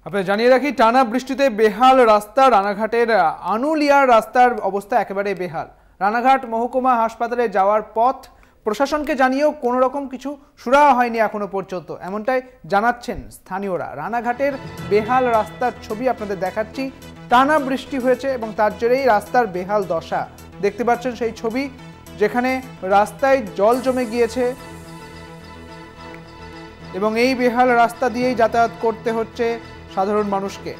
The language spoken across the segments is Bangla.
আপনাদের জানিয়ে রাখি, টানা বৃষ্টিতে বেহাল রাস্তা। রানাঘাটের আনুলিয়ার রাস্তার অবস্থা একেবারে বেহাল। রানাঘাট মহকুমা হাসপাতালে যাওয়ার পথ প্রশাসনকে জানিয়েও কোনো রকম কিছু সুরাহা হয়নি এখনো পর্যন্ত, এমনটাই জানাচ্ছেন স্থানীয়রা। রানাঘাটের বেহাল রাস্তার ছবি আপনাদের দেখাচ্ছি। টানা বৃষ্টি হয়েছে এবং তার জেরেই রাস্তার বেহাল দশা। দেখতে পাচ্ছেন সেই ছবি, যেখানে রাস্তায় জল জমে গিয়েছে এবং এই বেহাল রাস্তা দিয়েই যাতায়াত করতে হচ্ছে সাধারণ মানুষকে।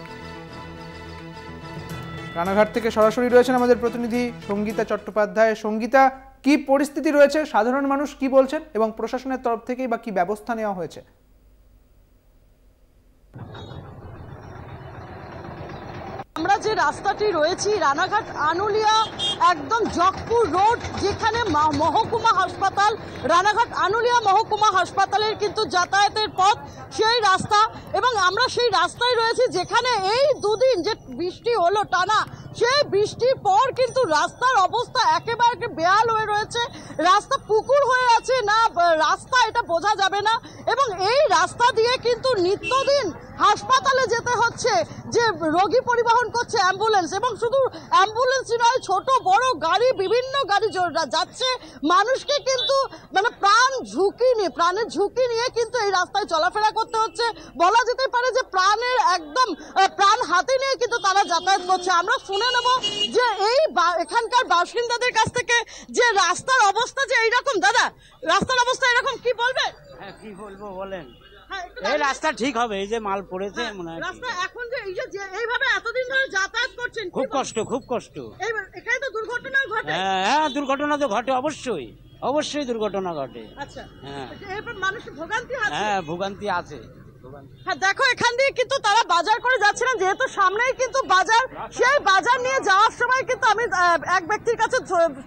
রানাঘাট থেকে সরাসরি রয়েছেন আমাদের প্রতিনিধি সঙ্গীতা চট্টোপাধ্যায়। সঙ্গীতা, কি পরিস্থিতি রয়েছে, সাধারণ মানুষ কি বলছেন এবং প্রশাসনের তরফ থেকেই বা কি ব্যবস্থা নেওয়া হয়েছে? আমরা যে রাস্তাটি রয়েছি রানাঘাট আনুলিয়া একদম জকপুর রোড, যেখানে মহকুমা হাসপাতাল, রানাঘাট আনুলিয়া মহকুমা হাসপাতালের কিন্তু যাতায়াতের পথ সেই রাস্তা, এবং আমরা সেই রাস্তায় রয়েছি যেখানে এই দুদিন যে বৃষ্টি হলো টানা, সেই বৃষ্টির পর কিন্তু রাস্তার অবস্থা একেবারে বেহাল হয়ে রয়েছে। রাস্তা পুকুর হয়ে আছে না রাস্তা, এটা বোঝা যাবে না। এবং এই রাস্তা দিয়ে কিন্তু নিত্যদিন হাসপাতালে যেতে হচ্ছে, যে রোগী পরিবহন করছে অ্যাম্বুলেন্স, এবং শুধু অ্যাম্বুলেন্সই নয়, ছোট বড় গাড়ি, বিভিন্ন গাড়ি যাচ্ছে। মানুষকে কিন্তু প্রাণের ঝুঁকি নিয়ে কিন্তু এই রাস্তায় চলাফেরা করতে হচ্ছে। বলা যেতে পারে যে প্রাণের একদম প্রাণ হাতে নিয়ে কিন্তু তারা যাতায়াত করছে। আমরা শুনে নেব যে এখানকার বাসিন্দাদের কাছ থেকে যে রাস্তার অবস্থা যে এইরকম। দাদা, রাস্তার অবস্থা এরকম, কি বলবে? হ্যাঁ, কি বলবো বলেন। এই রাস্তা ঠিক হবে, এই যে মাল পড়েছে মনে হয়। রাস্তা এখন যে এইভাবে এতদিন ধরে যাতায়াত করছেন, খুব কষ্ট, খুব কষ্ট। এখানে তো দুর্ঘটনা ঘটে। হ্যাঁ, দুর্ঘটনা তো ঘটে, অবশ্যই অবশ্যই দুর্ঘটনা ঘটে। আচ্ছা, হ্যাঁ, এরপর মানুষ ভোগান্তি আছে। হ্যাঁ, ভোগান্তি আছে। হ্যাঁ, দেখো এখান দিয়ে কিন্তু তারা বাজার করে যাচ্ছিলেন, যেহেতু সামনেই কিন্তু বাজার, সেই বাজার নিয়ে যাওয়ার সময় কিন্তু আমি এক ব্যক্তির কাছে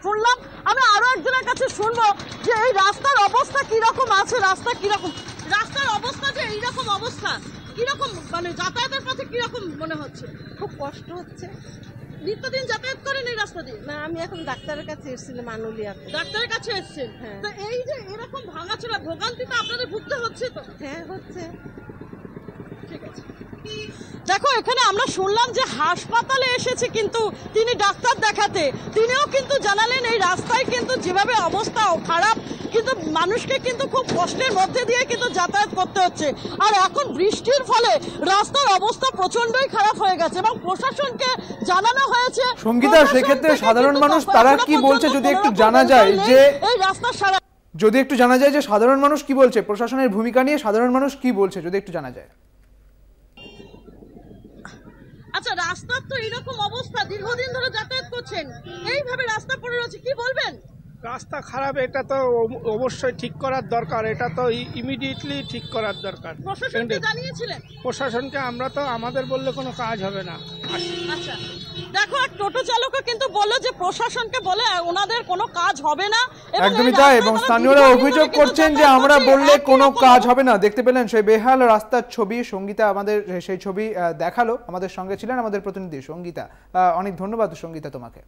শুনলাম, আমি আরো একজনের কাছে শুনবো যে এই রাস্তার অবস্থা কিরকম আছে, রাস্তার অবস্থা যে এইরকম অবস্থা, কিরকম মানে যাতায়াতের পথে কিরকম মনে হচ্ছে? খুব কষ্ট হচ্ছে। নিত্যদিন যাতায়াত করেন এই রাস্তা দিয়ে? না, আমি এখন ডাক্তারের কাছে এসেছিলাম আনুলিয়াতে। ডাক্তারের কাছে এসেছেন? হ্যাঁ। তো এই যে এরকম ভাঙাচোরা ভোগান্তি তো আপনাদের ভুগতে হচ্ছে তো? হ্যাঁ, হচ্ছে। ঠিক আছে। দেখো এখানে আমরা শুনলাম যে হাসপাতালে এসেছে কিন্তু তিনি ডাক্তার দেখাতে, তিনিও কিন্তু জানালেন এই রাস্তায় কিন্তু যেভাবে অবস্থা খারাপ, কিন্তু মানুষকে কিন্তু খুব কষ্টের মধ্যে দিয়ে কিন্তু যাতায়াত করতে হচ্ছে। আর এখন বৃষ্টির ফলে রাস্তার অবস্থা প্রচন্ডই খারাপ হয়ে গেছে এবং প্রশাসনকে জানানো হয়েছে। সঙ্গীতা, সেক্ষেত্রে সাধারণ মানুষ তারা কি বলছে যদি একটু জানা যায়, যে এই রাস্তার সারা যদি একটু জানা যায় যে সাধারণ মানুষ কি বলছে, প্রশাসনের ভূমিকা নিয়ে সাধারণ মানুষ কি বলছে, যদি একটু জানা যায়। আচ্ছা, রাস্তার তো এইরকম অবস্থা, দীর্ঘদিন ধরে যাতায়াত করছেন, এইভাবে রাস্তা পড়ে রয়েছে, কি বলবেন? রাস্তা খারাপ, এটা তো অবশ্যই ঠিক করার দরকার, এটা তো ইমিডিয়েটলি ঠিক করার দরকার। প্রশাসনকে জানিয়েছিলেন? প্রশাসনকে আমরা তো, আমাদের বললে কোনো কাজ হবে না। আচ্ছা, দেখো এক টোটো চালকও কিন্তু বললো যে প্রশাসনকে বলে ওনাদের কোনো কাজ হবে না। একদমই তাই, এবং স্থানীয়রা অভিযোগ করছেন যে আমরা বললে কোনো কাজ হবে না। দেখতে পেলেন সেই বেহাল রাস্তার ছবি। সঙ্গীতা আমাদের সেই ছবি দেখালো, আমাদের সঙ্গে ছিলেন আমাদের প্রতিনিধি সঙ্গীতা। অনেক ধন্যবাদ সঙ্গীতা তোমাকে।